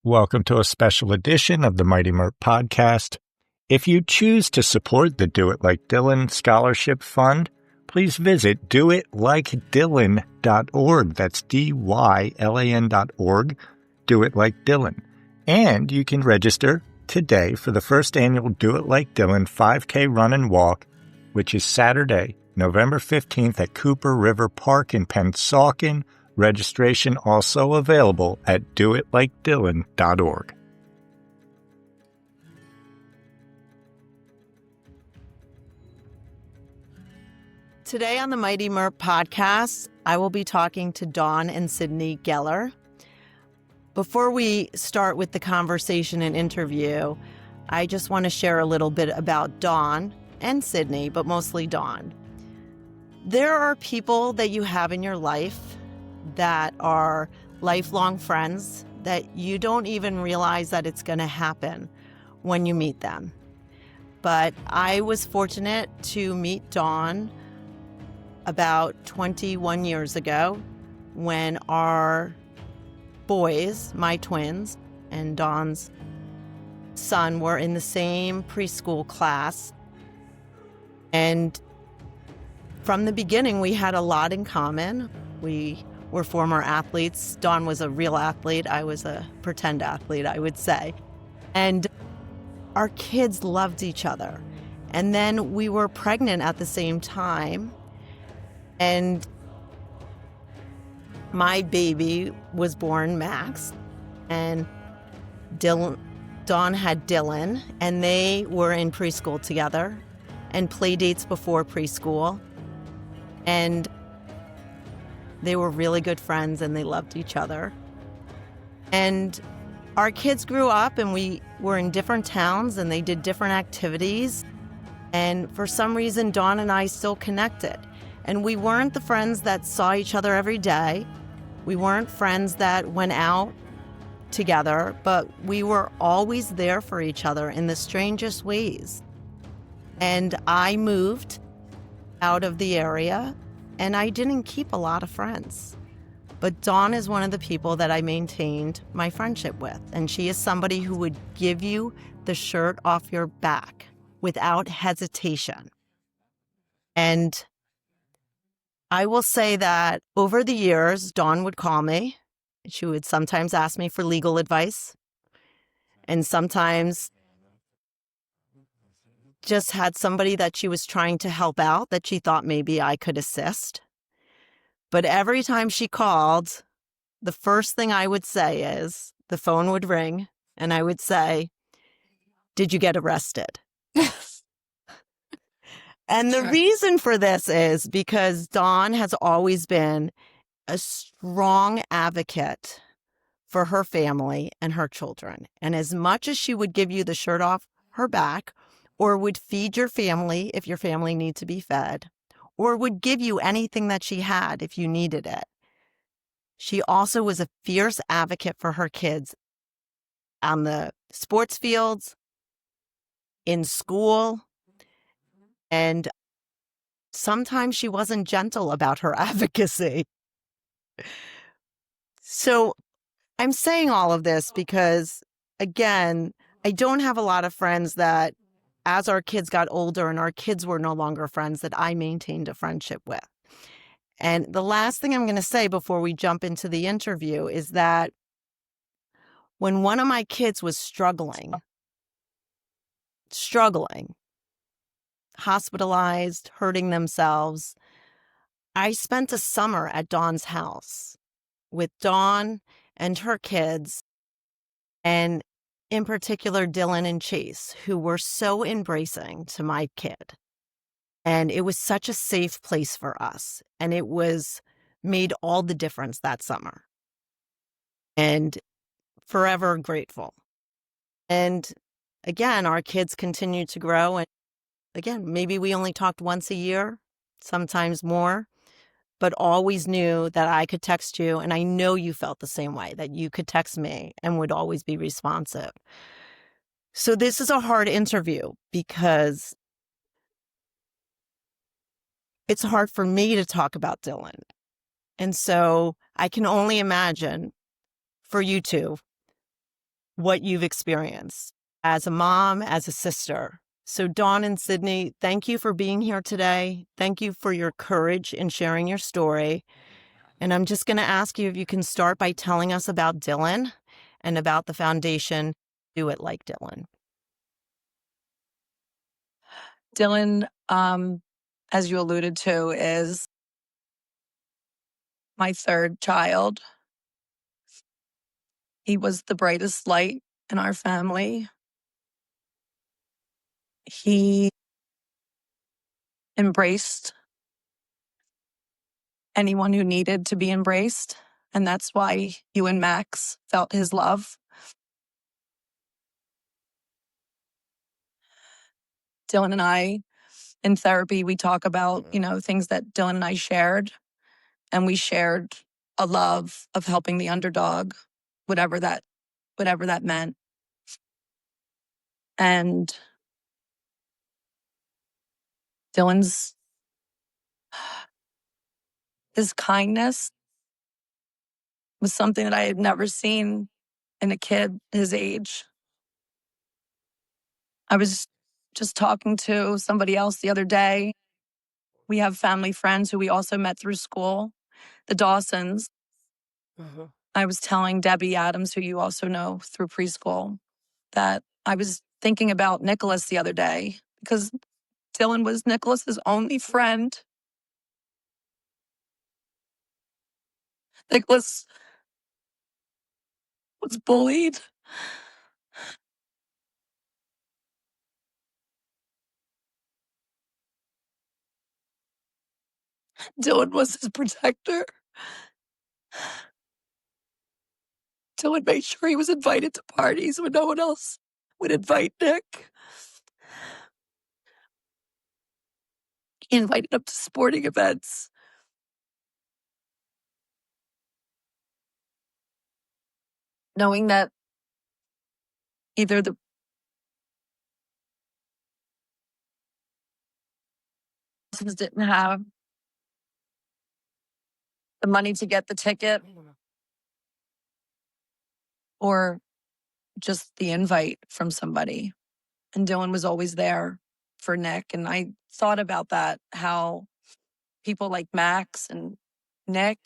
Welcome to a special edition of the Mighty MERP podcast. If you choose to support the Do It Like Dylan Scholarship Fund, please visit doitlikedylan.org. That's DYLAN.org. Do It Like Dylan. And you can register today for the first annual Do It Like Dylan 5K run and walk, which is Saturday, November 15th at Cooper River Park in Pennsauken. Registration also available at doitlikedylan.org. Today on the Mighty MERP podcast, I will be talking to Dawn and Sydney Geller. Before we start with the conversation and interview, I just want to share a little bit about Dawn and Sydney, but mostly Dawn. There are people that you have in your life that are lifelong friends that you don't even realize that it's going to happen when you meet them. But I was fortunate to meet Dawn about 21 years ago when our boys, my twins, and Dawn's son were in the same preschool class. And from the beginning, we had a lot in common. We were former athletes. Dawn was a real athlete. I was a pretend athlete, I would say. And our kids loved each other. And then we were pregnant at the same time. And my baby was born, Max. And Dawn had Dylan. And they were in preschool together and play dates before preschool. And they were really good friends and they loved each other. And our kids grew up and we were in different towns and they did different activities. And for some reason, Dawn and I still connected. And we weren't the friends that saw each other every day. We weren't friends that went out together, but we were always there for each other in the strangest ways. And I moved out of the area. And I didn't keep a lot of friends. But Dawn is one of the people that I maintained my friendship with. And she is somebody who would give you the shirt off your back without hesitation. And I will say that over the years, Dawn would call me. She would sometimes ask me for legal advice. And sometimes just had somebody that she was trying to help out that she thought maybe I could assist. But every time she called, the first thing I would say is, the phone would ring and I would say, "Did you get arrested?" And the reason for this is because Dawn has always been a strong advocate for her family and her children. And as much as she would give you the shirt off her back, or would feed your family if your family needed to be fed, or would give you anything that she had if you needed it. She also was a fierce advocate for her kids on the sports fields, in school, and sometimes she wasn't gentle about her advocacy. So I'm saying all of this because, again, I don't have a lot of friends that as our kids got older and our kids were no longer friends, that I maintained a friendship with. And the last thing I'm going to say before we jump into the interview is that when one of my kids was struggling, hospitalized, hurting themselves, I spent a summer at Dawn's house with Dawn and her kids, and in particular, Dylan and Chase, who were so embracing to my kid. And it was such a safe place for us. And it made all the difference that summer. And forever grateful. And again, our kids continued to grow. And again, maybe we only talked once a year, sometimes more, but always knew that I could text you. And I know you felt the same way, that you could text me and would always be responsive. So this is a hard interview because it's hard for me to talk about Dylan. And so I can only imagine for you two what you've experienced as a mom, as a sister. So, Dawn and Sydney, thank you for being here today. Thank you for your courage in sharing your story. And I'm just going to ask you if you can start by telling us about Dylan and about the foundation Do It Like Dylan. Dylan, as you alluded to, is my third child. He was the brightest light in our family. He embraced anyone who needed to be embraced, and that's why you and Max felt his love. Dylan and I, in therapy, we talk about, things that Dylan and I shared, and we shared a love of helping the underdog, whatever that meant. And Dylan's his kindness was something that I had never seen in a kid his age. I was just talking to somebody else the other day. We have family friends who we also met through school, the Dawsons. I was telling Debbie Adams, who you also know through preschool, that I was thinking about Nicholas the other day because Dylan was Nicholas's only friend. Nicholas was bullied. Dylan was his protector. Dylan made sure he was invited to parties when no one else would invite Nick. He invited him to sporting events. Knowing that either the persons didn't have the money to get the ticket or just the invite from somebody. And Dylan was always there for Nick. And I thought about that, how people like Max and Nick,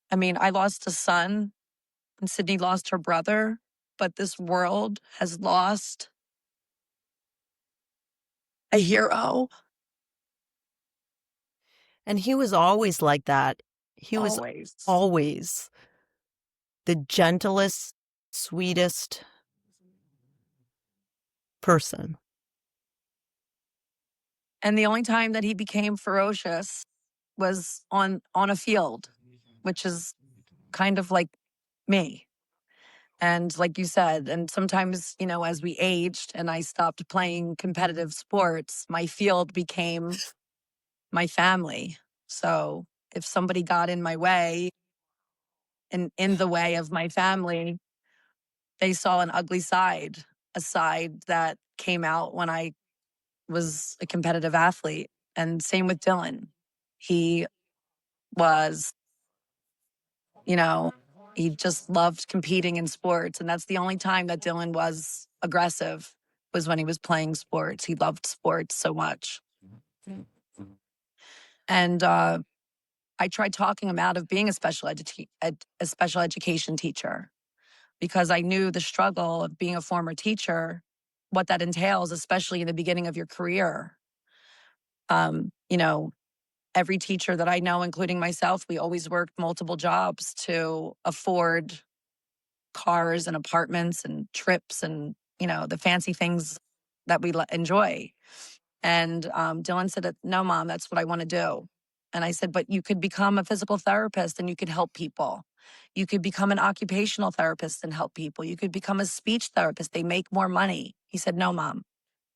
I mean, I lost a son and Sydney lost her brother, but this world has lost a hero. And he was always like that. He was Always. always the gentlest, sweetest person. And the only time that he became ferocious was on a field, which is kind of like me. And like you said, and sometimes, as we aged and I stopped playing competitive sports, my field became my family. So if somebody got in my way and in the way of my family, they saw an ugly side, a side that came out when I was a competitive athlete. And same with Dylan. He was, he just loved competing in sports. And that's the only time that Dylan was aggressive, was when he was playing sports. He loved sports so much. And I tried talking him out of being a special education teacher, because I knew the struggle of being a former teacher, what that entails, especially in the beginning of your career. Every teacher that I know, including myself, we always worked multiple jobs to afford cars and apartments and trips and, the fancy things that we enjoy. And Dylan said, "No, Mom, that's what I want to do." And I said, "But you could become a physical therapist and you could help people. You could become an occupational therapist and help people. You could become a speech therapist. They make more money." He said, "No, Mom,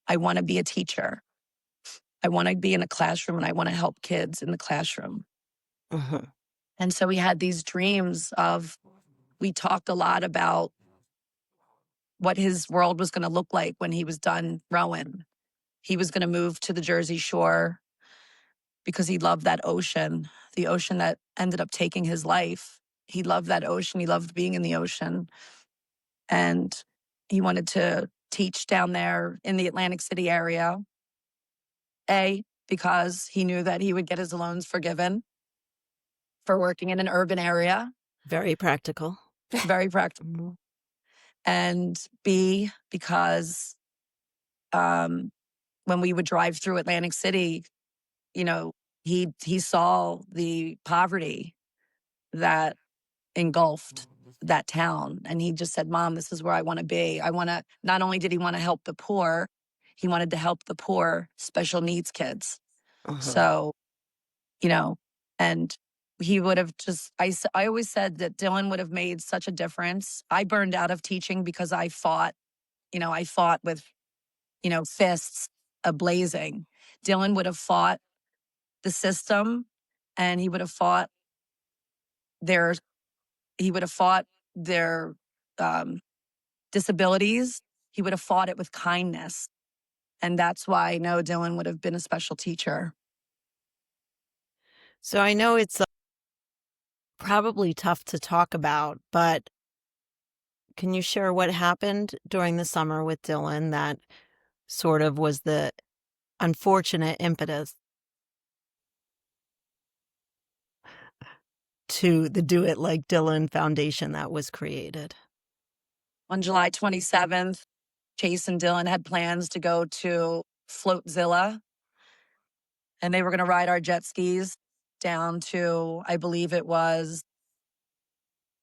I want to be a teacher. I want to be in a classroom and I want to help kids in the classroom." And so we had these dreams we talked a lot about what his world was going to look like when he was done rowing. He was going to move to the Jersey Shore because he loved that ocean, the ocean that ended up taking his life. He loved that ocean. He loved being in the ocean. And he wanted to teach down there in the Atlantic City area. Because he knew that he would get his loans forgiven for working in an urban area. Very practical. Very practical. And B, because when we would drive through Atlantic City, you know, he saw the poverty that engulfed that town. And he just said, Mom, this is where I want to be. Not only did he want to help the poor, he wanted to help the poor special needs kids. So, and he would have just, I always said that Dylan would have made such a difference. I burned out of teaching because I fought with, fists ablazing. Dylan would have fought the system, and he would have fought their disabilities. He would have fought it with kindness. And that's why I know Dylan would have been a special teacher. So I know it's probably tough to talk about, but can you share what happened during the summer with Dylan that sort of was the unfortunate impetus to the Do It Like Dylan Foundation that was created? On July 27th, Chase and Dylan had plans to go to Floatzilla, and they were going to ride our jet skis down to, I believe it was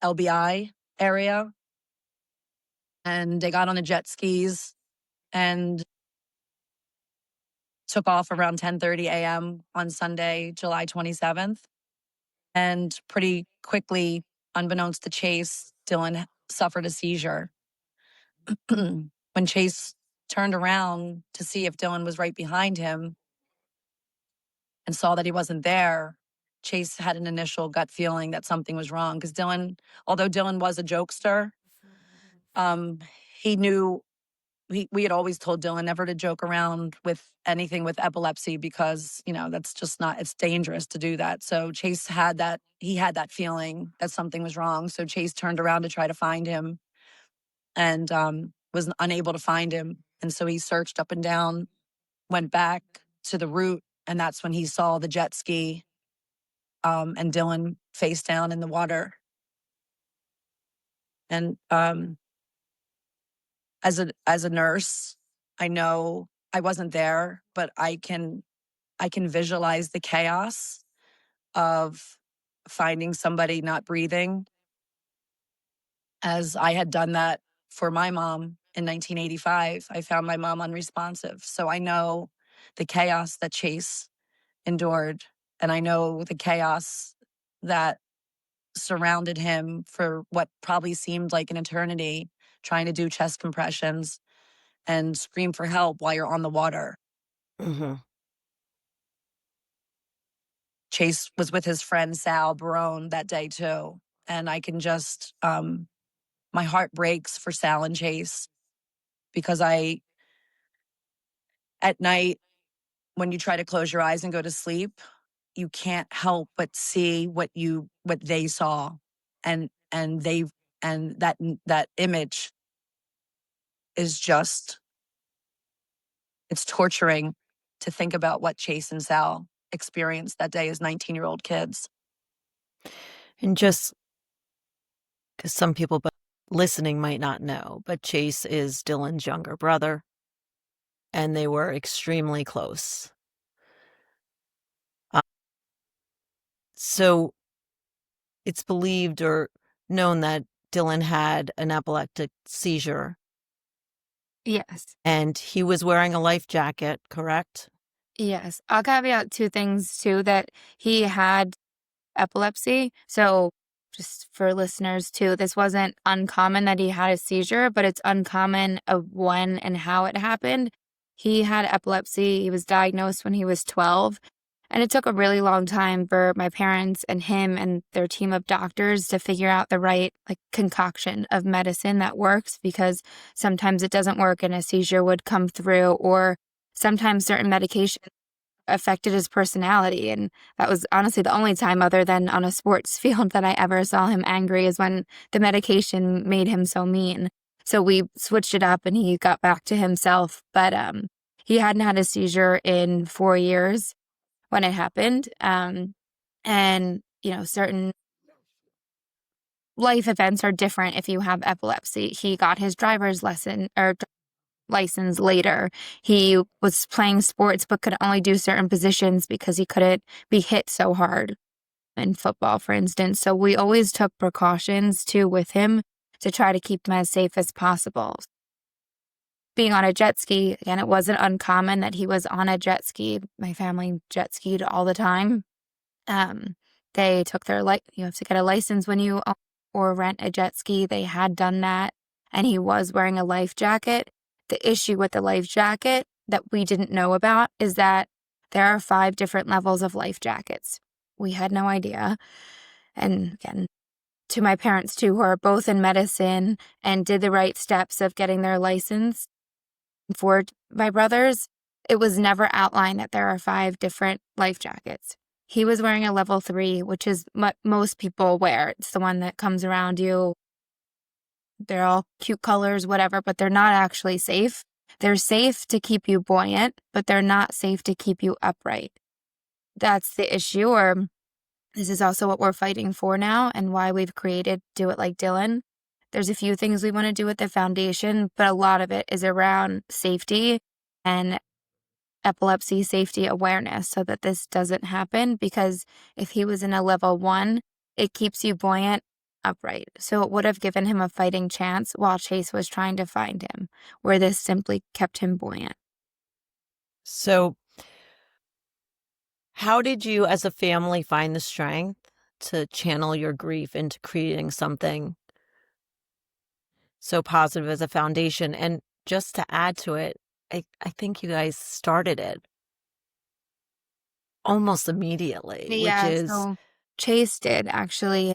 LBI area. And they got on the jet skis and took off around 10:30 a.m. on Sunday, July 27th. And pretty quickly, unbeknownst to Chase, Dylan suffered a seizure. When Chase turned around to see if Dylan was right behind him and saw that he wasn't there, Chase had an initial gut feeling that something was wrong. Because although Dylan was a jokester, he knew, we had always told Dylan never to joke around with anything with epilepsy because, that's just not, it's dangerous to do that. So Chase had that feeling that something was wrong. So Chase turned around to try to find him and was unable to find him. And so he searched up and down, went back to the route, and that's when he saw the jet ski and Dylan face down in the water. And as a nurse, I know I wasn't there, but I can visualize the chaos of finding somebody not breathing, as I had done that for my mom in 1985. I found my mom unresponsive. So I know the chaos that Chase endured, and I know the chaos that surrounded him for what probably seemed like an eternity, trying to do chest compressions and scream for help while you're on the water. Mm-hmm. Chase was with his friend Sal Barone that day too. And I can just, my heart breaks for Sal and Chase, because at night, when you try to close your eyes and go to sleep, you can't help but see what they saw. And that image is just, it's torturing to think about what Chase and Sal experienced that day as 19-year-old kids. And just because some people listening might not know, but Chase is Dylan's younger brother, and they were extremely close. So it's believed or known that Dylan had an epileptic seizure. Yes. And he was wearing a life jacket, correct? Yes. I'll caveat two things too, that he had epilepsy. So just for listeners too, this wasn't uncommon that he had a seizure, but it's uncommon of when and how it happened. He had epilepsy. He was diagnosed when he was 12. And it took a really long time for my parents and him and their team of doctors to figure out the right concoction of medicine that works, because sometimes it doesn't work and a seizure would come through, or sometimes certain medication affected his personality. And that was honestly the only time, other than on a sports field, that I ever saw him angry, is when the medication made him so mean. So we switched it up and he got back to himself. But he hadn't had a seizure in 4 years when it happened. And, certain life events are different if you have epilepsy. He got his driver's license later. He was playing sports but could only do certain positions because he couldn't be hit so hard in football, for instance. So we always took precautions too with him to try to keep him as safe as possible. Being on a jet ski, again, it wasn't uncommon that he was on a jet ski. My family jet skied all the time. They took their you have to get a license when you own or rent a jet ski. They had done that, and he was wearing a life jacket. The issue with the life jacket that we didn't know about is that there are 5 different levels of life jackets. We had no idea. And again, to my parents too, who are both in medicine and did the right steps of getting their license for my brothers, it was never outlined that there are 5 different life jackets. He was wearing a level 3, which is what most people wear. It's the one that comes around you. They're all cute colors, whatever, but they're not actually safe. They're safe to keep you buoyant, but they're not safe to keep you upright. That's the issue, or this is also what we're fighting for now and why we've created Do It Like Dylan. There's a few things we want to do with the foundation, but a lot of it is around safety and epilepsy safety awareness so that this doesn't happen, because if he was in a level 1, it keeps you buoyant, upright. So it would have given him a fighting chance while Chase was trying to find him, where this simply kept him buoyant. So how did you as a family find the strength to channel your grief into creating something so positive as a foundation? And just to add to it, I think you guys started it almost immediately, Yeah, which is... so Chase did actually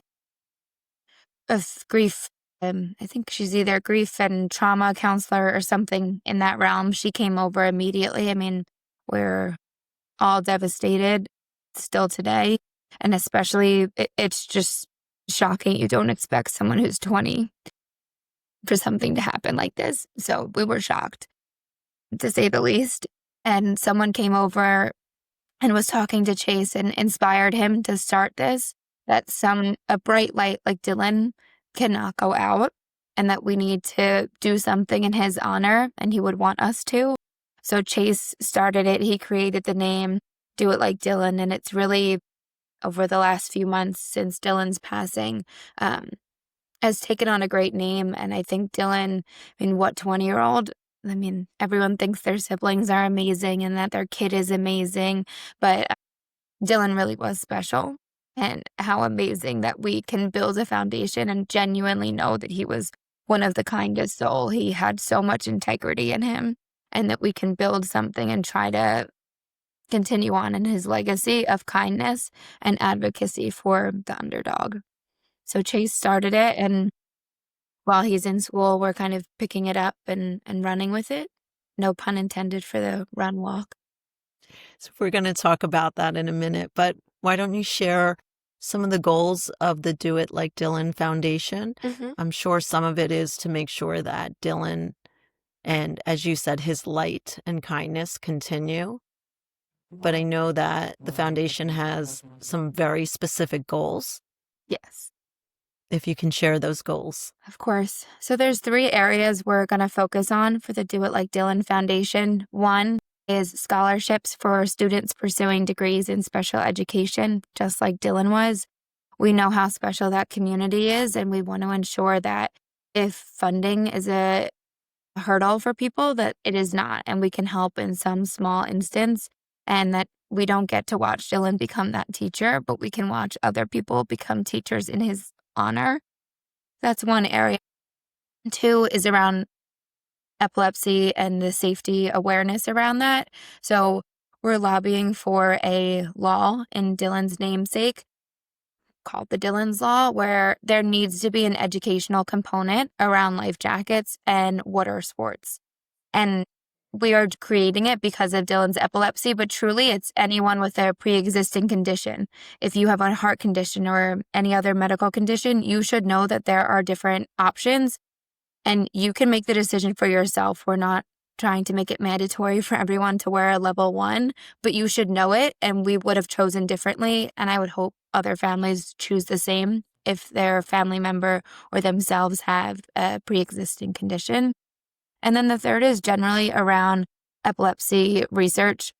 of grief. I think she's either grief and trauma counselor or something in that realm. She came over immediately. I mean, we're all devastated still today. And especially, it's just shocking. You don't expect someone who's 20 for something to happen like this. So we were shocked, to say the least. And someone came over and was talking to Chase and inspired him to start this, that a bright light like Dylan cannot go out, and that we need to do something in his honor, and he would want us to. So Chase started it. He created the name Do It Like Dylan, and it's really, over the last few months since Dylan's passing, has taken on a great name. And I think Dylan, 20-year-old? I mean, everyone thinks their siblings are amazing and that their kid is amazing, but Dylan really was special. And how amazing that we can build a foundation and genuinely know that he was one of the kindest soul. He had so much integrity in him, and that we can build something and try to continue on in his legacy of kindness and advocacy for the underdog. So Chase started it, and while he's in school, we're kind of picking it up and running with it. No pun intended for the run walk. So we're going to talk about that in a minute, but why don't you share some of the goals of the Do It Like Dylan Foundation? Mm-hmm. I'm sure some of it is to make sure that Dylan and, as you said, his light and kindness continue. But I know that the foundation has some very specific goals. Yes. If you can share those goals. Of course. So there's 3 areas we're going to focus on for the Do It Like Dylan Foundation. 1 is scholarships for students pursuing degrees in special education, just like Dylan was. We know how special that community is, and we want to ensure that if funding is a hurdle for people, that it is not, and we can help in some small instance, and that we don't get to watch Dylan become that teacher, but we can watch other people become teachers in his honor. That's 1 area. 2 is around epilepsy and the safety awareness around that. So we're lobbying for a law in Dylan's namesake called the Dylan's Law, where there needs to be an educational component around life jackets and water sports. And we are creating it because of Dylan's epilepsy, but truly it's anyone with a pre-existing condition. If you have a heart condition or any other medical condition, you should know that there are different options And you can make the decision for yourself. We're not trying to make it mandatory for everyone to wear a level 1, but you should know it. And we would have chosen differently. And I would hope other families choose the same if their family member or themselves have a pre-existing condition. And then the third is generally around epilepsy research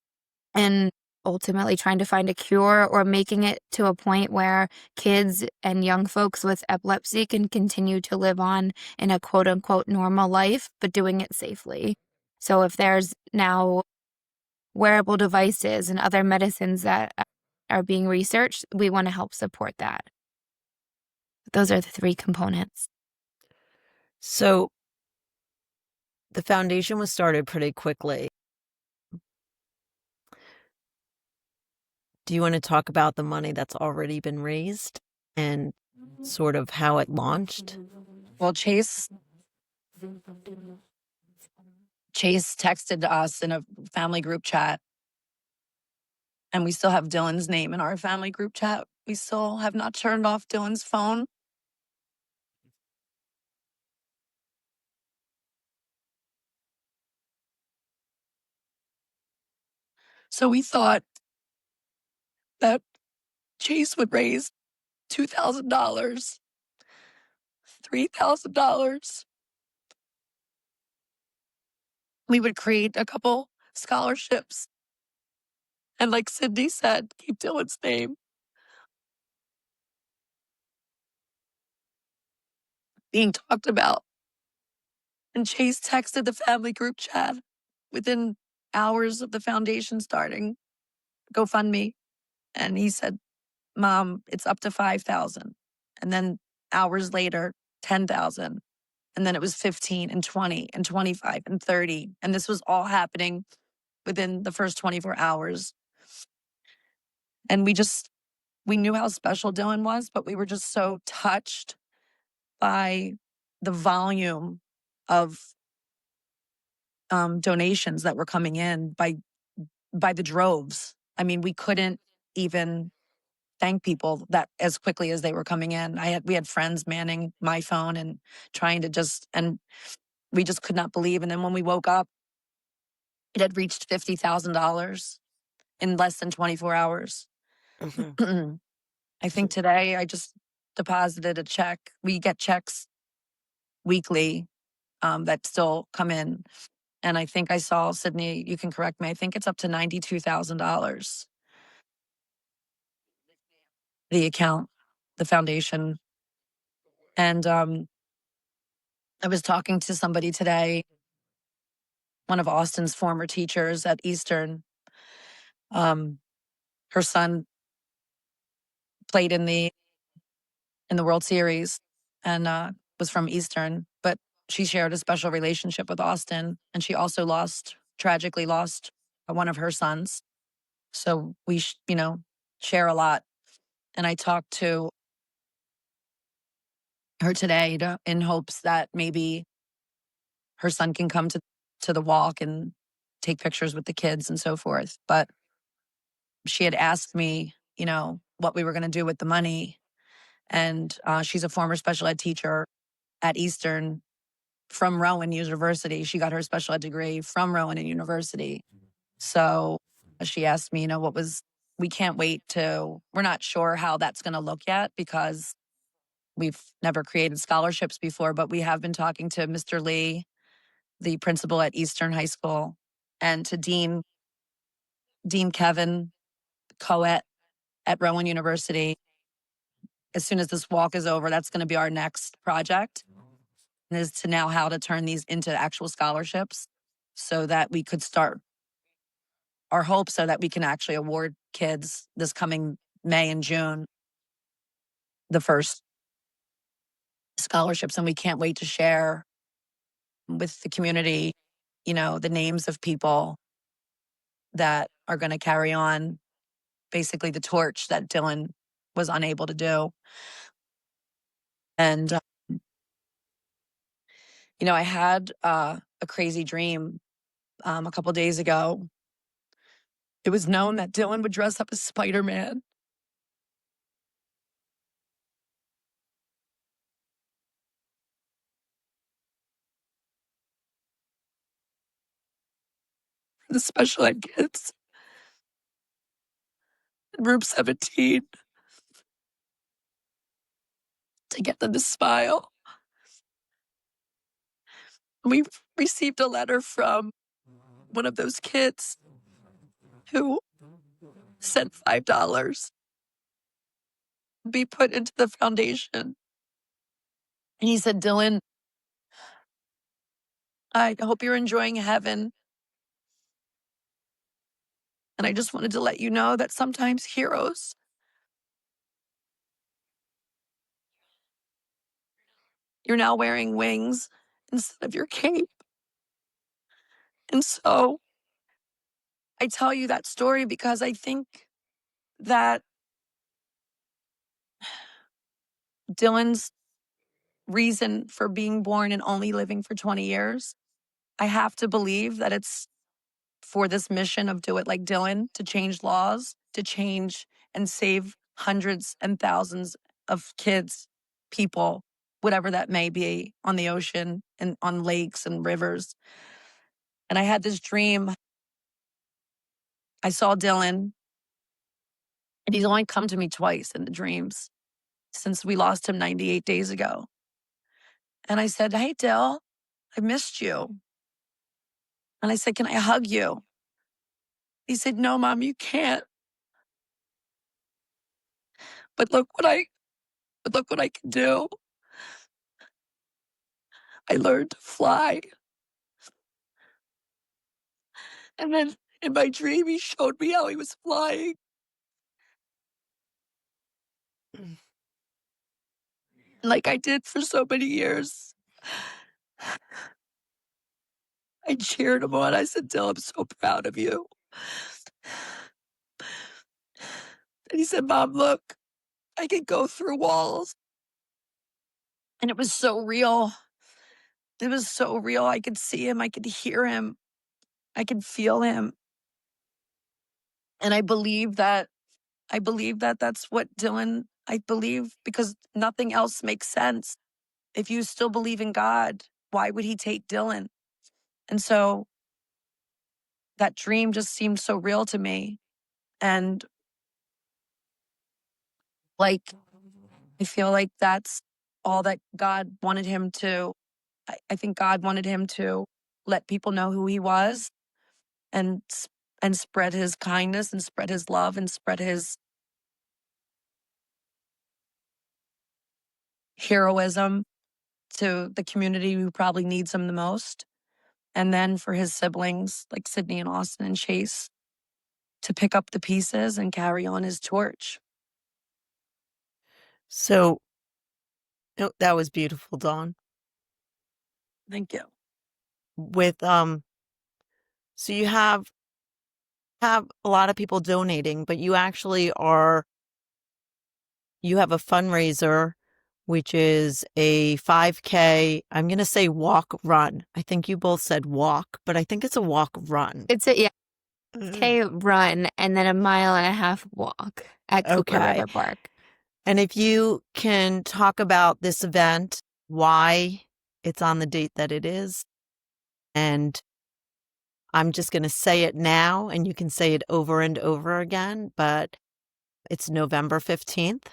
and ultimately trying to find a cure or making it to a point where kids and young folks with epilepsy can continue to live on in a quote unquote normal life, but doing it safely. So if there's now wearable devices and other medicines that are being researched, we want to help support that. Those are the 3 components. So the foundation was started pretty quickly. Do you want to talk about the money that's already been raised and sort of how it launched? Well, Chase texted us in a family group chat, and we still have Dylan's name in our family group chat. We still have not turned off Dylan's phone. So we thought that Chase would raise $2,000, $3,000. We would create a couple scholarships. And like Sydney said, keep Dylan's name. Being talked about. And Chase texted the family group chat within hours of the foundation starting, GoFundMe. And he said, Mom, it's up to 5,000. And then hours later, 10,000. And then it was 15 and 20 and 25 and 30. And this was all happening within the first 24 hours. And we knew how special Dylan was, but we were just so touched by the volume of donations that were coming in by the droves. I mean, we couldn't even thank people that as quickly as they were coming in. We had friends manning my phone and trying to and we just could not believe. And then when we woke up, it had reached $50,000 in less than 24 hours. Mm-hmm. I think today I just deposited a check. We get checks weekly that still come in. And I think I saw, Sydney, you can correct me, I think it's up to $92,000. The account, the foundation. And I was talking to somebody today, one of Austin's former teachers at Eastern. Her son played in the World Series and was from Eastern, but she shared a special relationship with Austin, and she also tragically lost one of her sons. So we, share a lot. And I talked to her today in hopes that maybe her son can come to the walk and take pictures with the kids and so forth. But she had asked me, what we were going to do with the money. And she's a former special ed teacher at Eastern from Rowan University. She got her special ed degree from Rowan University. So she asked me, we can't wait we're not sure how that's going to look yet because we've never created scholarships before, but we have been talking to Mr. Lee, the principal at Eastern High School, and to Dean Kevin Coet at Rowan University. As soon as this walk is over, that's going to be our next project, is to now how to turn these into actual scholarships so that we could start our hopes so that we can actually award kids this coming May and June the first scholarships. And we can't wait to share with the community, the names of people that are going to carry on basically the torch that Dylan was unable to do. And, I had a crazy dream a couple days ago. It was known that Dylan would dress up as Spider-Man. the special ed kids in room 17 to get them to smile. We received a letter from one of those kids who sent $5 to be put into the foundation. And he said, Dylan, I hope you're enjoying heaven. And I just wanted to let you know that sometimes heroes you're now wearing wings instead of your cape. And so I tell you that story because I think that Dylan's reason for being born and only living for 20 years, I have to believe that it's for this mission of Do It Like Dylan, to change laws, to change and save hundreds and thousands of kids, people, whatever that may be, on the ocean and on lakes and rivers. And I had this dream. I saw Dylan, and he's only come to me twice in the dreams since we lost him 98 days ago. And I said, hey, Dill, I missed you. And I said, can I hug you? He said, no, Mom, you can't. But look what I can do. I learned to fly. And then in my dream, he showed me how he was flying. Like I did for so many years. I cheered him on. I said, Dill, I'm so proud of you. And he said, Mom, look, I can go through walls. And it was so real. It was so real. I could see him. I could hear him. I could feel him. And I believe that that's what Dylan, I believe, because nothing else makes sense. If you still believe in God, why would he take Dylan? And so that dream just seemed so real to me. And like, I feel like that's all that God wanted him to. I think God wanted him to let people know who he was and spread his kindness and spread his love and spread his heroism to the community who probably needs him the most. And then for his siblings like Sydney and Austin and Chase to pick up the pieces and carry on his torch. So that was beautiful, Dawn. Thank you. With so you have a lot of people donating, but you actually you have a fundraiser, which is a 5K, I'm going to say walk run. I think you both said walk, but I think it's a walk run. It's a 5K run and then a 1.5 mile walk at Cooper River Park. And if you can talk about this event, why it's on the date that it is, and I'm just going to say it now, and you can say it over and over again, but it's November 15th.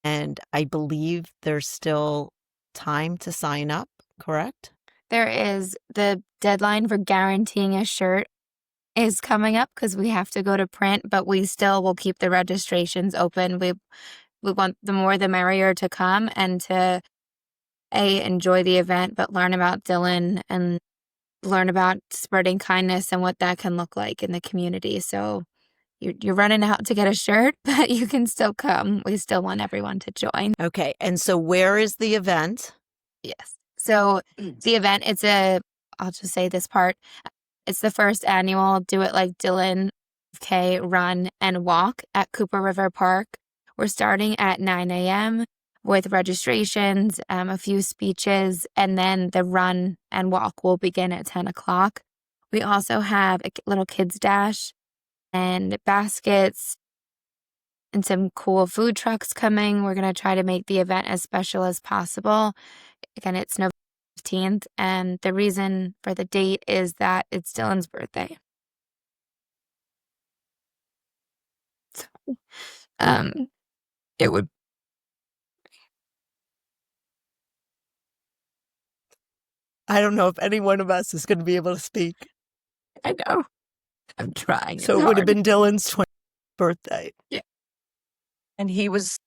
And I believe there's still time to sign up, correct? There is. The deadline for guaranteeing a shirt is coming up because we have to go to print, but we still will keep the registrations open. We want the more the merrier to come and to enjoy the event, but learn about Dylan and learn about spreading kindness and what that can look like in the community. So you're running out to get a shirt, but you can still come. We still want everyone to join. Okay. And so where is the event? Yes. So the event, I'll just say this part. It's the first annual Do It Like Dylan 5K run and walk at Cooper River Park. We're starting at 9 a.m. with registrations, a few speeches, and then the run and walk will begin at 10 o'clock. We also have a little kids dash and baskets and some cool food trucks coming. We're going to try to make the event as special as possible. Again, it's November 15th, and the reason for the date is that it's Dylan's birthday. It would. I don't know if any one of us is going to be able to speak. I know. I'm trying. So it would have been Dylan's 20th birthday. Yeah. And he was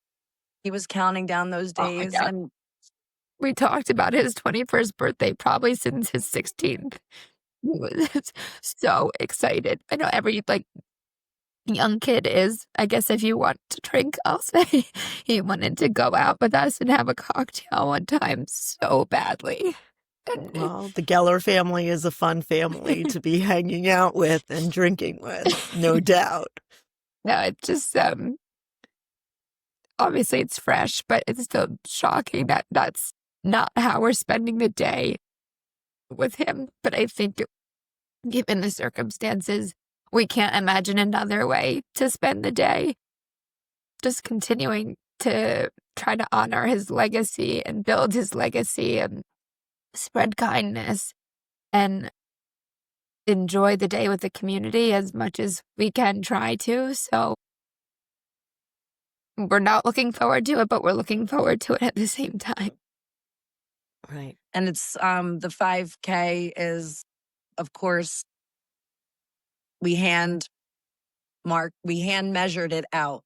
counting down those Oh my days. God. And We talked about his 21st birthday probably since his 16th. He was so excited. I know every young kid is. I guess if you want to drink, I'll say he wanted to go out with us and have a cocktail one time so badly. Well, the Geller family is a fun family to be hanging out with and drinking with, no doubt. No, it's just obviously it's fresh, but it's still shocking that that's not how we're spending the day with him. But I think given the circumstances, we can't imagine another way to spend the day. Just continuing to try to honor his legacy and build his legacy and spread kindness and enjoy the day with the community as much as we can try to. So we're not looking forward to it, but we're looking forward to it at the same time. Right. And it's the 5K is, of course, we hand measured it out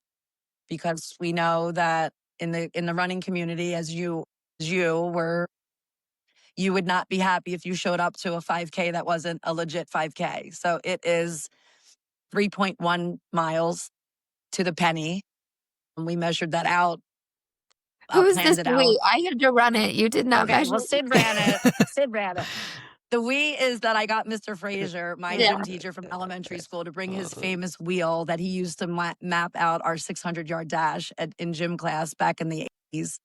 because we know that in the running community, as you were, you would not be happy if you showed up to a 5K that wasn't a legit 5K. So it is 3.1 miles to the penny. And we measured that out. Who's Planned this it out. we? I had to run it. You did not Okay, measure. well, Sid ran it. Sid ran it. The we is that I got Mr. Frazier, my gym teacher from elementary school, to bring his famous wheel that he used to map out our 600-yard dash in gym class back in the 80s.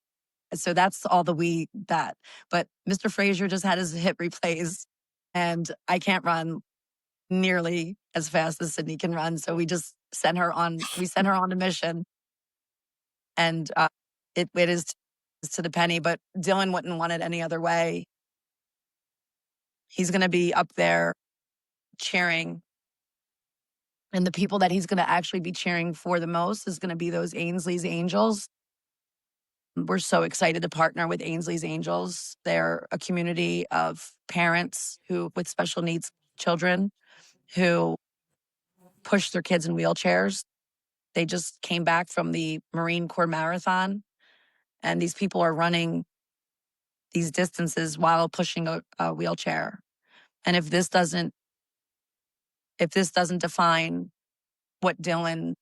So that's all that. But Mr. Frazier just had his hip replaced, and I can't run nearly as fast as Sydney can run. So we just sent her on a mission. And it is to the penny, but Dylan wouldn't want it any other way. He's going to be up there cheering. And the people that he's going to actually be cheering for the most is going to be those Ainsley's Angels. We're so excited to partner with Ainsley's Angels. They're a community of parents with special needs children who push their kids in wheelchairs. They just came back from the Marine Corps Marathon, and these people are running these distances while pushing a wheelchair. And if this doesn't define what Dylan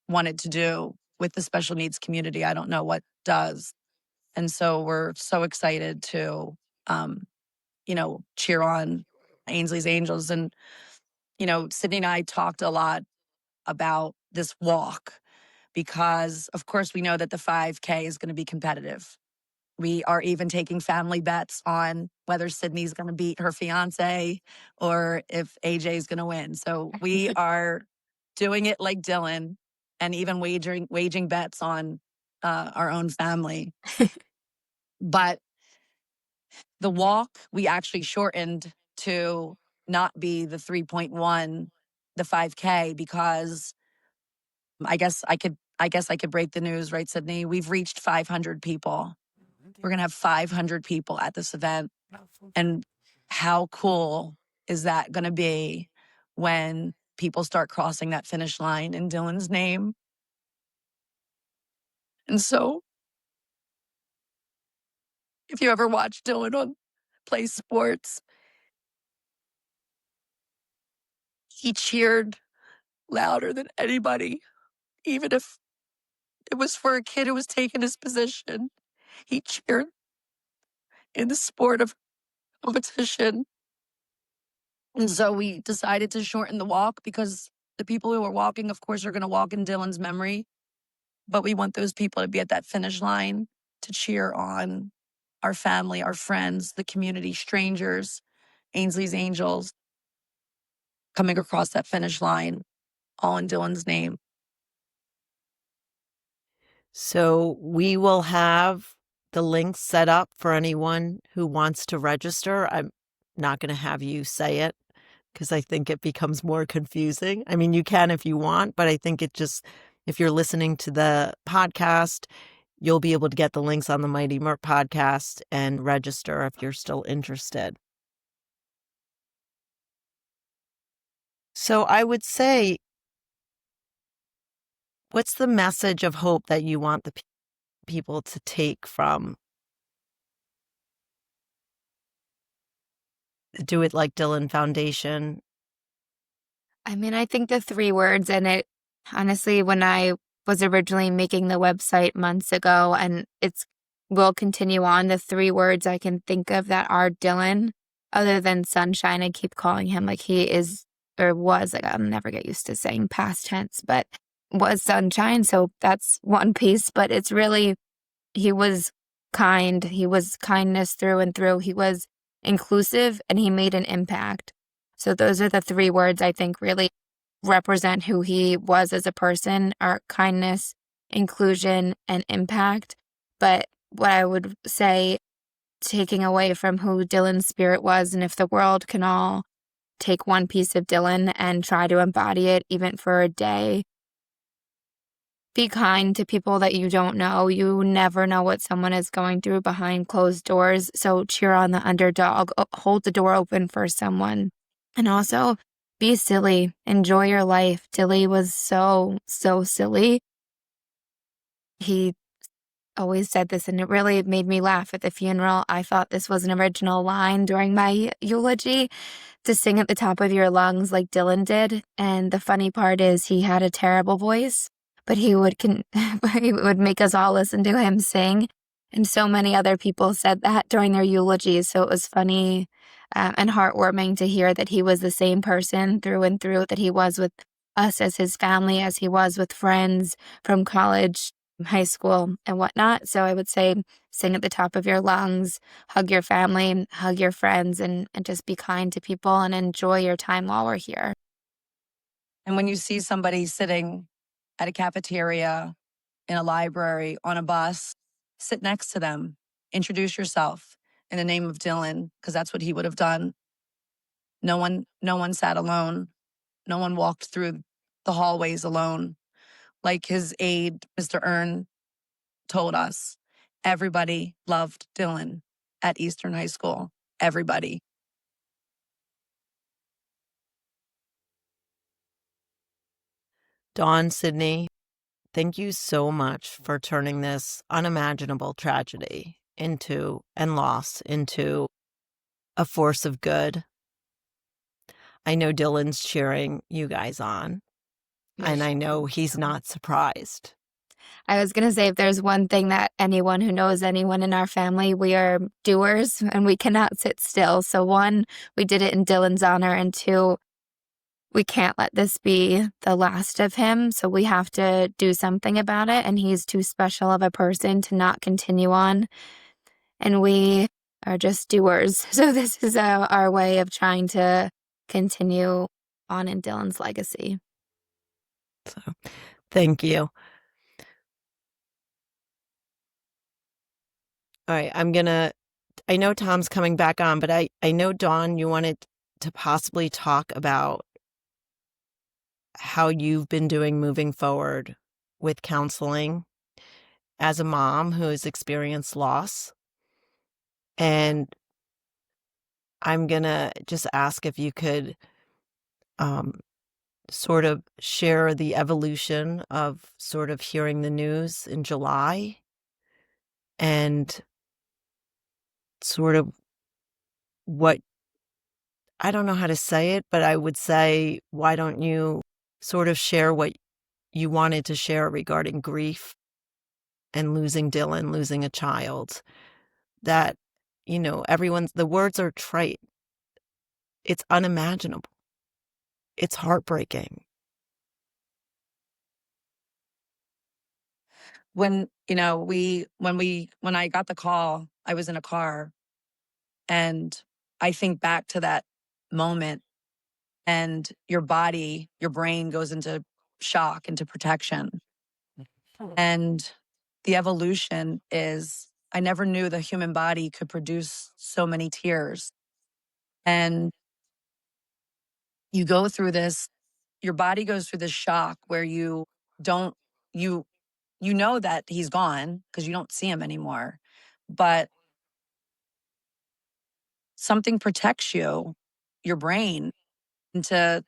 wanted to do with the special needs community, I don't know what does. And so we're so excited to, cheer on Ainsley's Angels. And, Sydney and I talked a lot about this walk because, of course, we know that the 5K is going to be competitive. We are even taking family bets on whether Sydney's going to beat her fiance or if AJ is going to win. So we are doing it like Dylan and even waging bets on our own family. But the walk, we actually shortened to not be the 3.1, the 5K, because I guess I could break the news, right, Sydney? We've reached 500 people. We're going to have 500 people at this event. And how cool is that going to be when people start crossing that finish line in Dylan's name? And so if you ever watch Dylan play sports, he cheered louder than anybody, even if it was for a kid who was taking his position. He cheered in the sport of competition. And so we decided to shorten the walk because the people who are walking, of course, are going to walk in Dylan's memory. But we want those people to be at that finish line to cheer on our family, our friends, the community, strangers, Ainsley's Angels, coming across that finish line, all in Dylan's name. So we will have the links set up for anyone who wants to register. I'm not going to have you say it because I think it becomes more confusing. I mean, you can if you want, but I think it just If you're listening to the podcast, you'll be able to get the links on the Mighty MERP podcast and register if you're still interested. So I would say, what's the message of hope that you want the people to take from the Do It Like Dylan Foundation? I mean, I think the 3 words, and it honestly, when I was originally making the website months ago, and will continue on, the 3 words I can think of that are Dylan, other than sunshine, I keep calling him like he is or was, like I'll never get used to saying past tense, but was sunshine. So that's one piece, but it's really, he was kind. He was kindness through and through. He was inclusive and he made an impact. So those are the 3 words I think really represent who he was as a person, are kindness, inclusion, and impact. But what I would say, taking away from who Dylan's spirit was, and if the world can all take one piece of Dylan and try to embody it, even for a day, be kind to people that you don't know. You never know what someone is going through behind closed doors. So cheer on the underdog, hold the door open for someone. And also be silly, enjoy your life. Dilly was so silly. He always said this, and it really made me laugh at the funeral. I thought this was an original line during my eulogy, to sing at the top of your lungs like Dylan did. And the funny part is he had a terrible voice, but he would he would make us all listen to him sing. And so many other people said that during their eulogies. So it was funny and heartwarming to hear that he was the same person through and through, that he was with us as his family, as he was with friends from college, high school, and whatnot. So I would say sing at the top of your lungs, hug your family, hug your friends, and just be kind to people and enjoy your time while we're here. And when you see somebody sitting at a cafeteria, in a library, on a bus, sit next to them, introduce yourself in the name of Dylan, because that's what he would have done. No one sat alone. No one walked through the hallways alone. Like his aide, Mr. Earn, told us, everybody loved Dylan at Eastern High School. Everybody. Dawn, Sydney, thank you so much for turning this unimaginable tragedy and loss into a force of good. I know Dylan's cheering you guys on, and I know he's not surprised. I was going to say, if there's one thing that anyone who knows anyone in our family, we are doers and we cannot sit still. So 1, we did it in Dylan's honor, and 2, we can't let this be the last of him. So we have to do something about it. And he's too special of a person to not continue on. And we are just doers. So this is our way of trying to continue on in Dylan's legacy. So thank you. All right, I know Tom's coming back on, but I know, Dawn, you wanted to possibly talk about how you've been doing moving forward with counseling as a mom who has experienced loss. And I'm going to just ask if you could sort of share the evolution of sort of hearing the news in July and sort of what, I don't know how to say it, but I would say, why don't you sort of share what you wanted to share regarding grief and losing Dylan, losing a child, that, the words are trite. It's unimaginable. It's heartbreaking. When I got the call, I was in a car, and I think back to that moment, and your brain goes into shock, into protection. And the evolution is, I never knew the human body could produce so many tears. And you go through this, your body goes through this shock where you don't you know that he's gone because you don't see him anymore, but something protects you, your brain, into,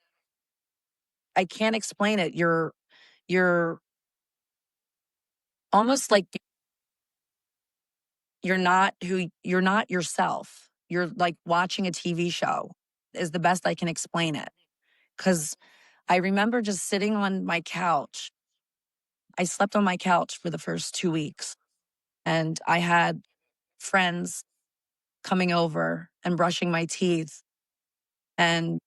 I can't explain it. You're almost like you're not yourself. You're like watching a TV show is the best I can explain it. Cause I remember just sitting on my couch. I slept on my couch for the first 2 weeks, and I had friends coming over and brushing my teeth and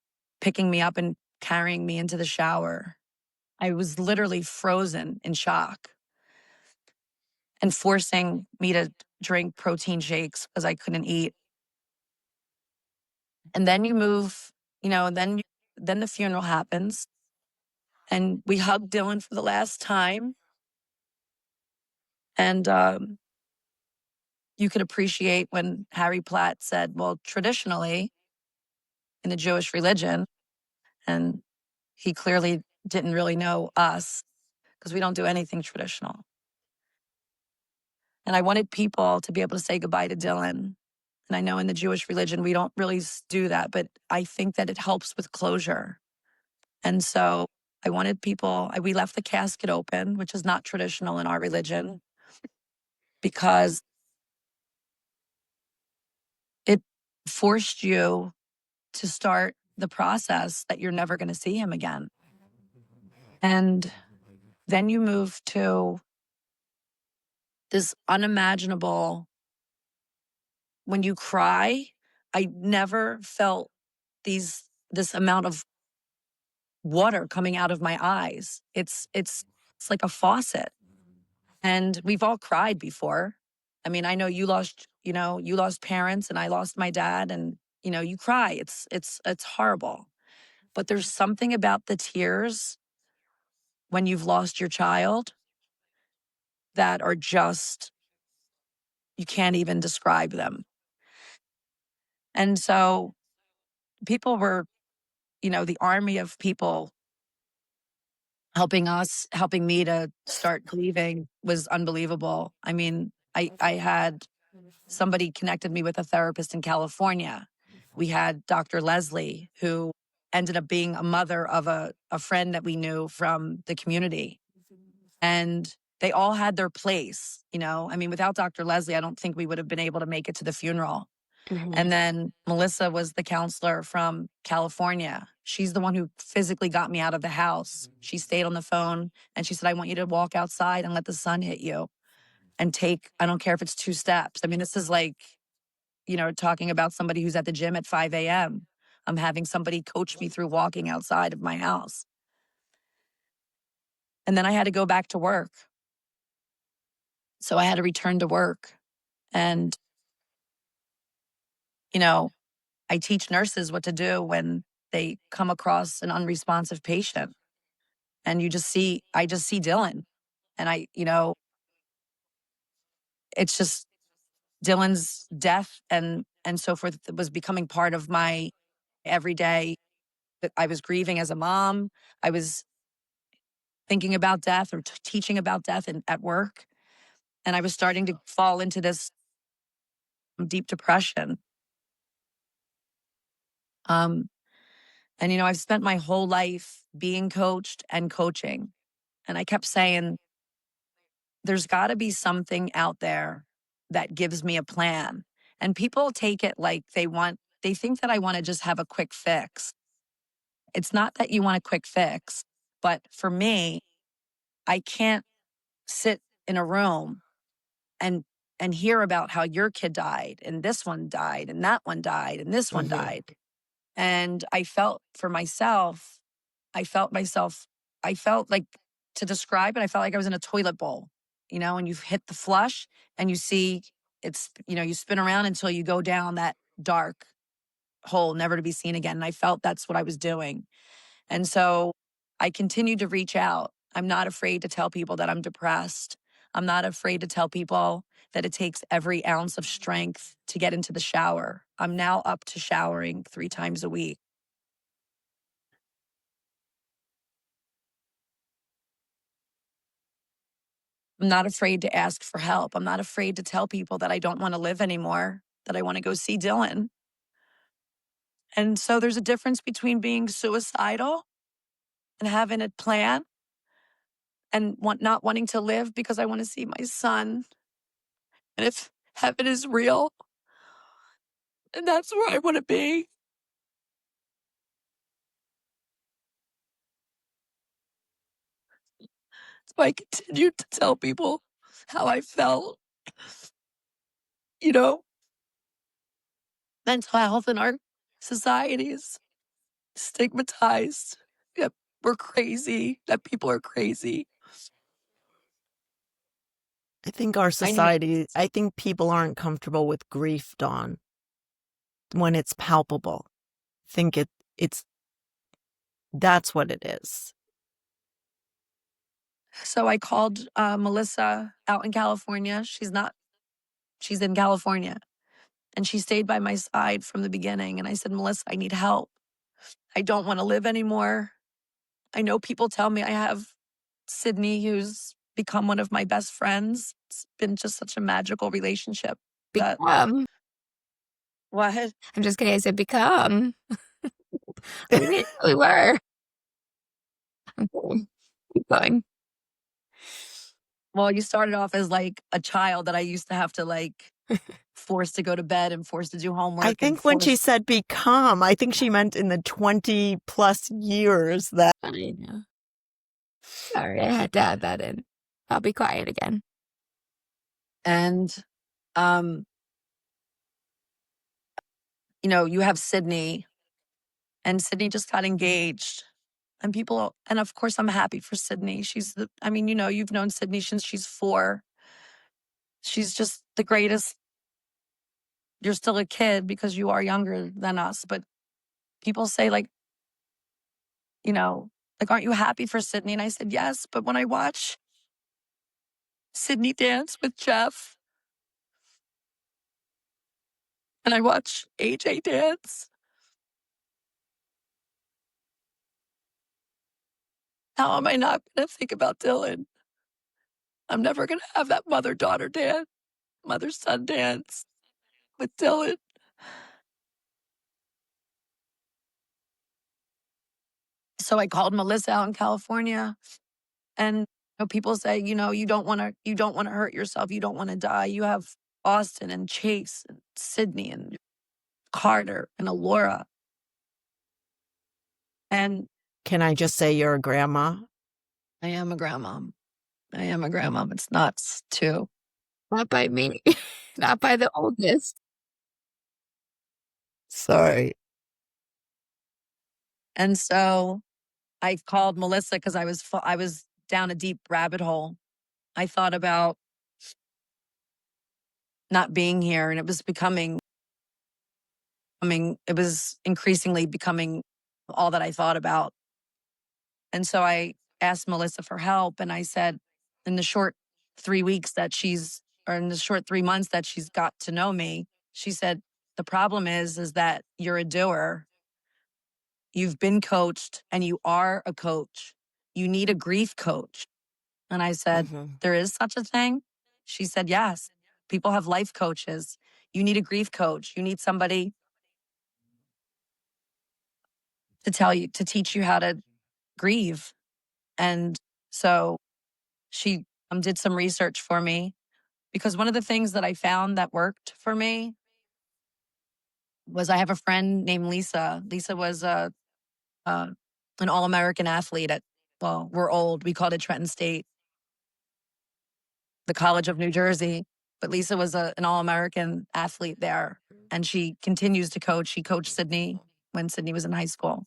picking me up and carrying me into the shower. I was literally frozen in shock and forcing me to drink protein shakes because I couldn't eat. And then you move, then the funeral happens, and we hugged Dylan for the last time. And you could appreciate when Harry Platt said, well, traditionally in the Jewish religion, and he clearly didn't really know us because we don't do anything traditional. And I wanted people to be able to say goodbye to Dylan. And I know in the Jewish religion, we don't really do that, but I think that it helps with closure. And so I wanted people, we left the casket open, which is not traditional in our religion, because it forced you to start the process that you're never going to see him again. And then you move to this unimaginable, when you cry, I never felt this amount of water coming out of my eyes. It's like a faucet. And we've all cried before. I mean, I know you lost parents, and I lost my dad, and you cry. It's horrible. But there's something about the tears when you've lost your child that are just, you can't even describe them. And so people were, the army of people helping me to start grieving was unbelievable. I mean, I had somebody connected me with a therapist in California. We had Dr. Leslie, who ended up being a mother of a friend that we knew from the community. And they all had their place, I mean, without Dr. Leslie, I don't think we would have been able to make it to the funeral. And then Melissa was the counselor from California. She's the one who physically got me out of the house. She stayed on the phone and she said, I want you to walk outside and let the sun hit you and take, I don't care if it's 2 steps. I mean, this is like, talking about somebody who's at the gym at 5 a.m. I'm having somebody coach me through walking outside of my house. And then I had to go back to work. So I had to return to work. And, I teach nurses what to do when they come across an unresponsive patient. And I just see Dylan. And it's just Dylan's death and so forth was becoming part of my everyday. That I was grieving as a mom. I was thinking about death or teaching about death at work. And I was starting to fall into this deep depression. Um, and, I've spent my whole life being coached and coaching. And I kept saying, there's got to be something out there that gives me a plan. And people take it like they think that I want to just have a quick fix. It's not that you want a quick fix, but for me, I can't sit in a room and hear about how your kid died and this one died and that one died and this one died. And I felt for myself, I felt like, to describe it, I felt like I was in a toilet bowl, and you've hit the flush and you see you spin around until you go down that dark hole, never to be seen again. And I felt that's what I was doing. And so I continued to reach out. I'm not afraid to tell people that I'm depressed. I'm not afraid to tell people that it takes every ounce of strength to get into the shower. I'm now up to showering 3 times a week. I'm not afraid to ask for help. I'm not afraid to tell people that I don't want to live anymore, that I want to go see Dylan. And so there's a difference between being suicidal and having a plan and not wanting to live because I want to see my son. And if heaven is real, and that's where I want to be. So I continued to tell people how I felt. You know, mental health in our society is stigmatized. That we're crazy, that people are crazy. I think our society, I think people aren't comfortable with grief, Dawn, when it's palpable. I think that's what it is. So I called Melissa out in California. She's in California. And she stayed by my side from the beginning. And I said, Melissa, I need help. I don't want to live anymore. I know people tell me I have Sydney, who's become one of my best friends. It's been just such a magical relationship. Become. What? I'm just kidding. I said become. We were. Keep going. Well, you started off as like a child that I used to have to like force to go to bed and forced to do homework. I think when she said become, I think she meant in the 20 plus years that. I know. Sorry, I had to add that in. I'll be quiet again. And, you know, you have Sydney, and Sydney just got engaged. And and of course, I'm happy for Sydney. You know, you've known Sydney since she's 4. She's just the greatest. You're still a kid because you are younger than us. But people say, like, you know, like, aren't you happy for Sydney? And I said, yes. But when I watch Sydney dance with Jeff and I watch AJ dance, how am I not going to think about Dylan? I'm never going to have that mother-daughter dance, mother-son dance with Dylan. So I called Melissa out in California, and you know, people say, you know, you don't want to hurt yourself. You don't want to die. You have Austin and Chase and Sydney and Carter and Alora. And Can I just say you're a grandma? I am a grandma. I am a grandma. It's nuts too. Not by me. Not by the oldest. Sorry. And so I called Melissa because I was down a deep rabbit hole. I thought about not being here, and it was increasingly becoming all that I thought about. And so I asked Melissa for help, and I said, in the short 3 weeks in the short 3 months that she's got to know me, she said, the problem is that you're a doer. You've been coached and you are a coach. You need a grief coach. And I said, there is such a thing? She said, yes. People have life coaches. You need a grief coach. You need somebody to teach you how to grieve. And so she did some research for me, because one of the things that I found that worked for me was I have a friend named Lisa. Lisa was an All-American athlete we're old. We called it Trenton State, the College of New Jersey. But Lisa was an All-American athlete there. And she continues to coach. She coached Sydney when Sydney was in high school,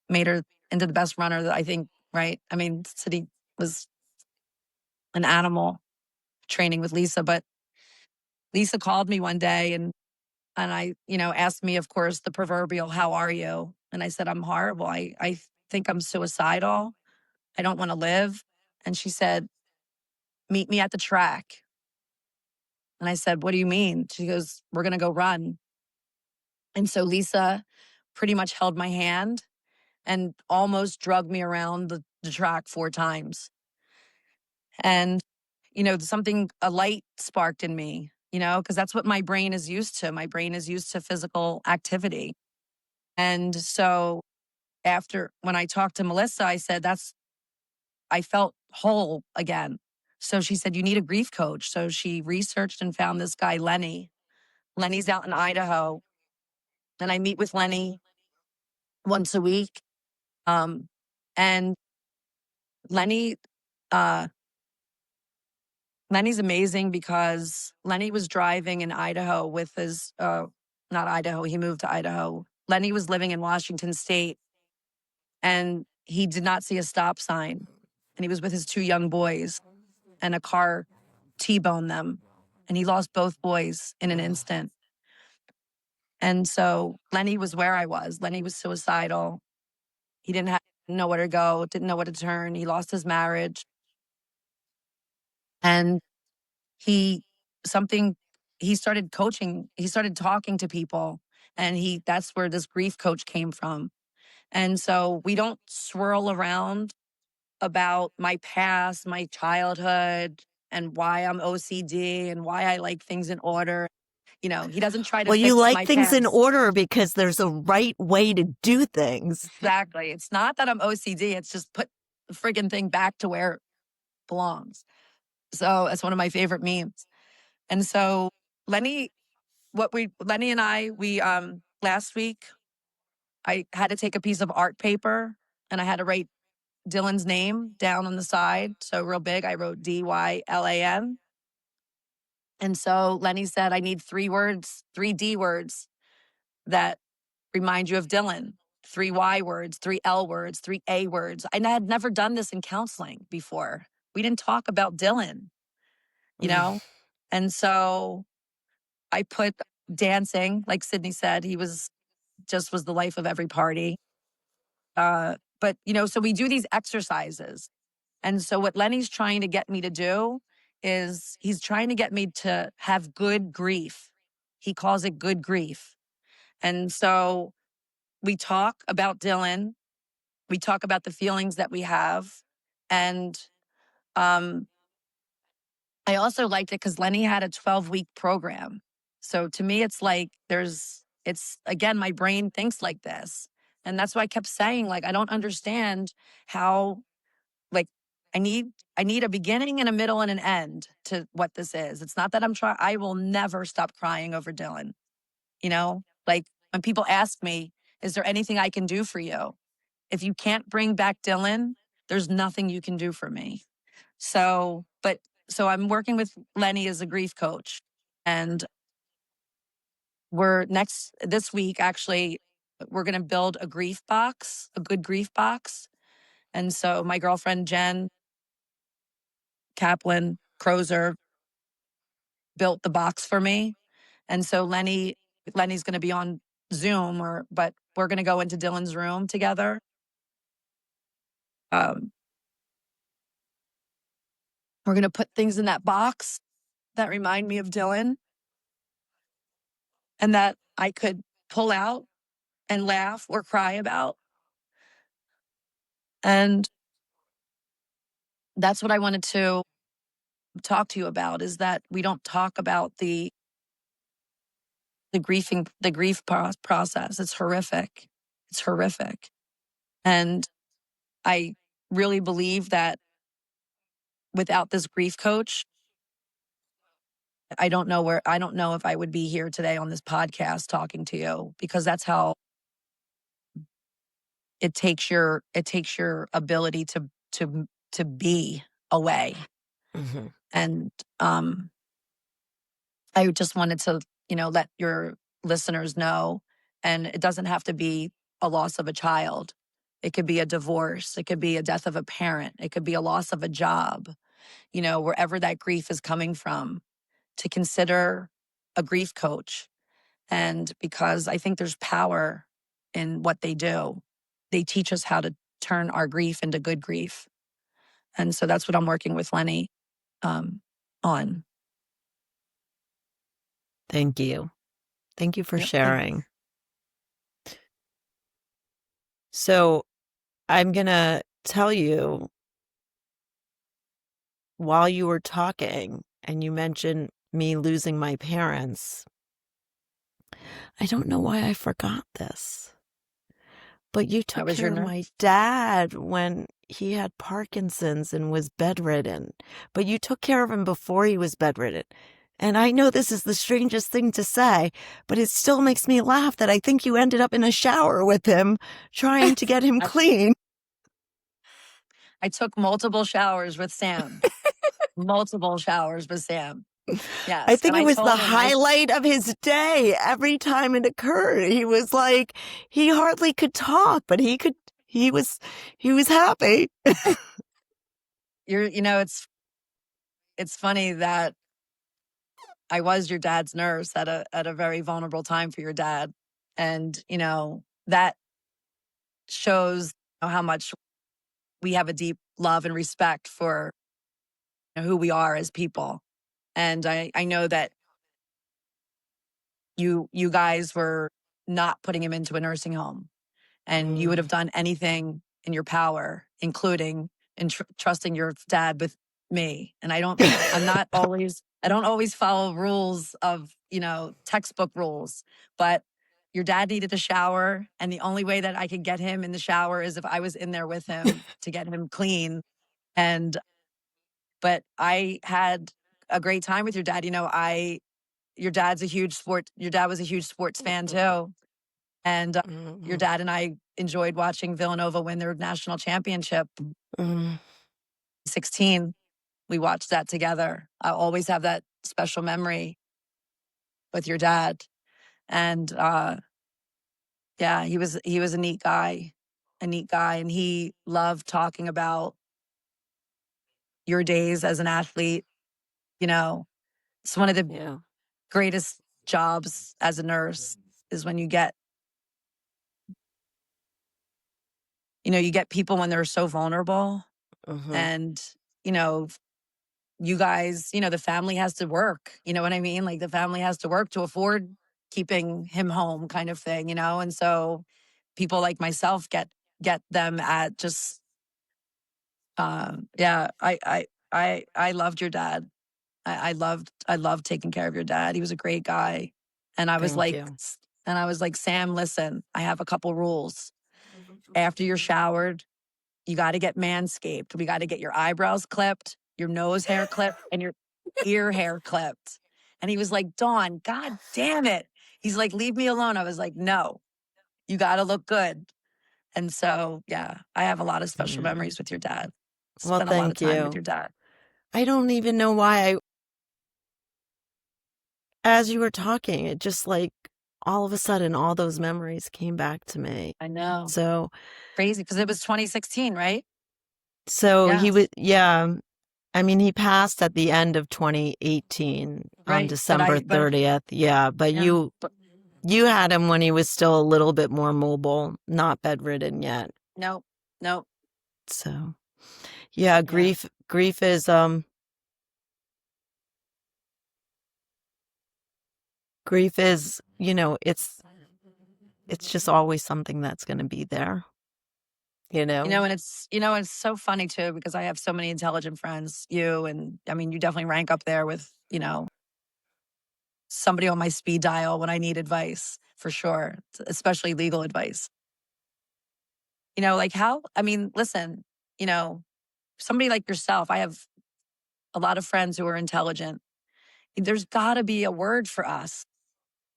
made her into the best runner that I think, right? I mean, Sydney was an animal training with Lisa. But Lisa called me one day and I, asked me, of course, the proverbial, how are you? And I said, I'm horrible. I think I'm suicidal. I don't want to live. And she said, meet me at the track. And I said, what do you mean? She goes, we're going to go run. And so Lisa pretty much held my hand and almost drugged me around the track 4 times. And, a light sparked in me, because that's what my brain is used to. My brain is used to physical activity. And so when I talked to Melissa, I said, I felt whole again. So she said, you need a grief coach. So she researched and found this guy, Lenny. Lenny's out in Idaho. And I meet with Lenny once a week. And Lenny, uh, Lenny's amazing because Lenny was driving in Idaho with his, not Idaho, he moved to Idaho. Lenny was living in Washington State and he did not see a stop sign. And he was with his 2 young boys and a car T-boned them. And he lost both boys in an instant. And so Lenny was where I was. Lenny was suicidal. He didn't know where to go, didn't know where to turn. He lost his marriage. And he started coaching, he started talking to people, and that's where this grief coach came from. And so we don't swirl around about my past, my childhood, and why I'm OCD and why I like things in order. He doesn't try to Well, you fix like my things in past. order because there's a right way to do things. Exactly. It's not that I'm OCD. It's just put the friggin' thing back to where it belongs. So it's one of my favorite memes. And so Lenny and I, last week, I had to take a piece of art paper and I had to write Dylan's name down on the side. So real big, I wrote DYLAN. And so Lenny said, I need 3 words, 3 D words that remind you of Dylan, 3 Y words, 3 L words, 3 A words. I had never done this in counseling before. We didn't talk about Dylan, you know? And so I put dancing, like Sydney said, he was the life of every party. But, so we do these exercises. And so what Lenny's trying to get me to do is he's trying to get me to have good grief. He calls it good grief. And so we talk about Dylan. We talk about the feelings that we have. And I also liked it because Lenny had a 12-week program. So to me, it's like again, my brain thinks like this. And that's why I kept saying, like, I don't understand how, like, I need a beginning and a middle and an end to what this is. It's not that I will never stop crying over Dylan. Like when people ask me, is there anything I can do for you? If you can't bring back Dylan, there's nothing you can do for me. So I'm working with Lenny as a grief coach, and this week, actually, we're going to build a good grief box. And so my girlfriend, Jen Kaplan Crozer, built the box for me. And so Lenny's going to be on Zoom but we're going to go into Dylan's room together. We're going to put things in that box that remind me of Dylan and that I could pull out and laugh or cry about. And that's what I wanted to talk to you about, is that we don't talk about the grief process. It's horrific. It's horrific. And I really believe that without this grief coach, I don't know if I would be here today on this podcast talking to you, because that's how it takes your ability to be away. Mm-hmm. And I just wanted to, let your listeners know, and it doesn't have to be a loss of a child. It could be a divorce. It could be a death of a parent. It could be a loss of a job, wherever that grief is coming from, to consider a grief coach. And because I think there's power in what they do, they teach us how to turn our grief into good grief. And so that's what I'm working with Lenny on. Thank you. Thank you for Yep. sharing. So I'm going to tell you while you were talking and you mentioned me losing my parents, I don't know why I forgot this, but you took was care your of my dad when he had Parkinson's and was bedridden, but you took care of him before he was bedridden. And I know this is the strangest thing to say, but it still makes me laugh that I think you ended up in a shower with him trying to get him clean. I took multiple showers with Sam. Multiple showers with Sam. Yes. I think and it I was the told him, highlight of his day. Every time it occurred, he was like, he hardly could talk, but he was happy. it's funny that I was your dad's nurse at a very vulnerable time for your dad. And, that shows how much we have a deep love and respect for who we are as people. And I know that you guys were not putting him into a nursing home, and you would have done anything in your power, including trusting your dad with me. And I don't always follow rules of, textbook rules, but your dad needed a shower. And the only way that I could get him in the shower is if I was in there with him to get him clean. But I had a great time with your dad. Your dad was a huge sports fan too. And your dad and I enjoyed watching Villanova win their national championship. 16, we watched that together. I always have that special memory with your dad. And he was a neat guy, and he loved talking about your days as an athlete. It's one of the greatest jobs as a nurse is when you get people when they're so vulnerable. And, you guys, the family has to work, you know what I mean? Like the family has to work to afford keeping him home kind of thing, And so people like myself get them at just, I loved your dad. I loved taking care of your dad. He was a great guy. And I was Thank you. Sam, listen, I have a couple rules. After you're showered, you got to get manscaped. We got to get your eyebrows clipped, your nose hair clipped, and your ear hair clipped. And he was like, Dawn, God damn it. He's like, leave me alone. I was like, no, you got to look good. And so, I have a lot of special memories with your dad. Well, Spent a lot of thank time you. with your dad. I don't even know why as you were talking, it just like all of a sudden, all those memories came back to me. I know. So crazy because it was 2016, right? he was, I mean, he passed at the end of 2018 on December 30th. But you had him when he was still a little bit more mobile, not bedridden yet. No. So, grief is grief is, it's just always something that's going to be there. And it's so funny too, because I have so many intelligent friends, and I mean, you definitely rank up there with, somebody on my speed dial when I need advice, for sure, especially legal advice. Listen, somebody like yourself, I have a lot of friends who are intelligent. There's got to be a word for us.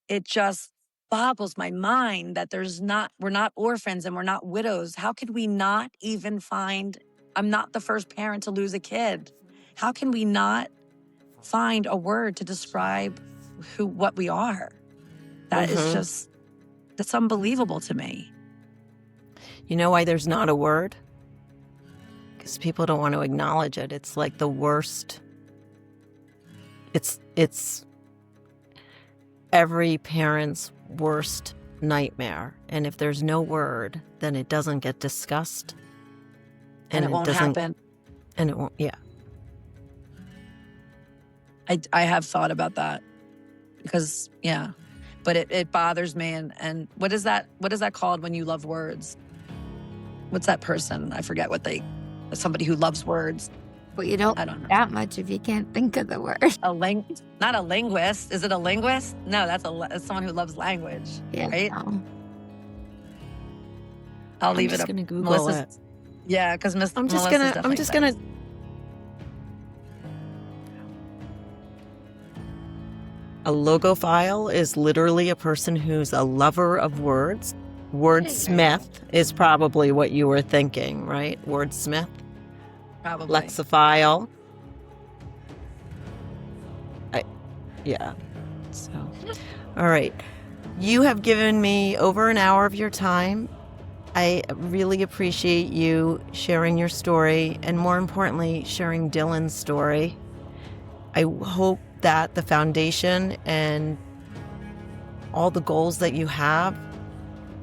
It just boggles my mind that we're not orphans and we're not widows. How could we not even I'm not the first parent to lose a kid. How can we not find a word to describe what we are? That is that's unbelievable to me. You know why there's not a word? Because people don't want to acknowledge it. It's like the worst. It's every parent's worst nightmare. And if there's no word, then it doesn't get discussed. And it won't happen. And it won't, I have thought about that because, but it bothers me. And what is that called when you love words? What's that person? I forget somebody who loves words. But you don't I don't know. that much if you can't think of the word. Not a linguist. Is it a linguist? No, that's someone who loves language, Yeah, right? no. I'll leave it just up. gonna Google Melissa's, it. Yeah, because I'm Melissa's just definitely gonna. says. A logophile is literally a person who's a lover of words. Wordsmith is probably what you were thinking, right? Wordsmith. Probably. Lexiphile. Yeah. So, all right. You have given me over an hour of your time. I really appreciate you sharing your story and, more importantly, sharing Dylan's story. I hope that the foundation and all the goals that you have,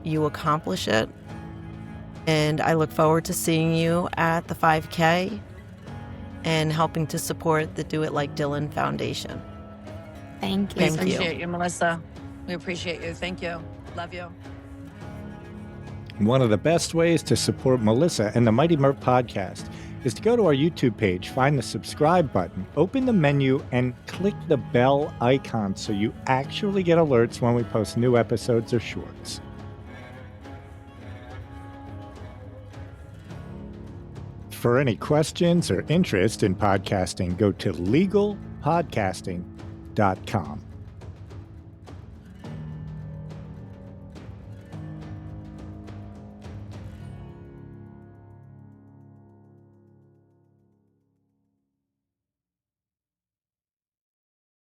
you accomplish it. And I look forward to seeing you at the 5K and helping to support the Do It Like Dylan Foundation. Thank you. We Thank appreciate you, Melissa. We appreciate you. Thank you. Love you. One of the best ways to support Melissa and the Mighty MERP podcast is to go to our YouTube page, find the subscribe button, open the menu, and click the bell icon so you actually get alerts when we post new episodes or shorts. For any questions or interest in podcasting, go to legalpodcasting.com.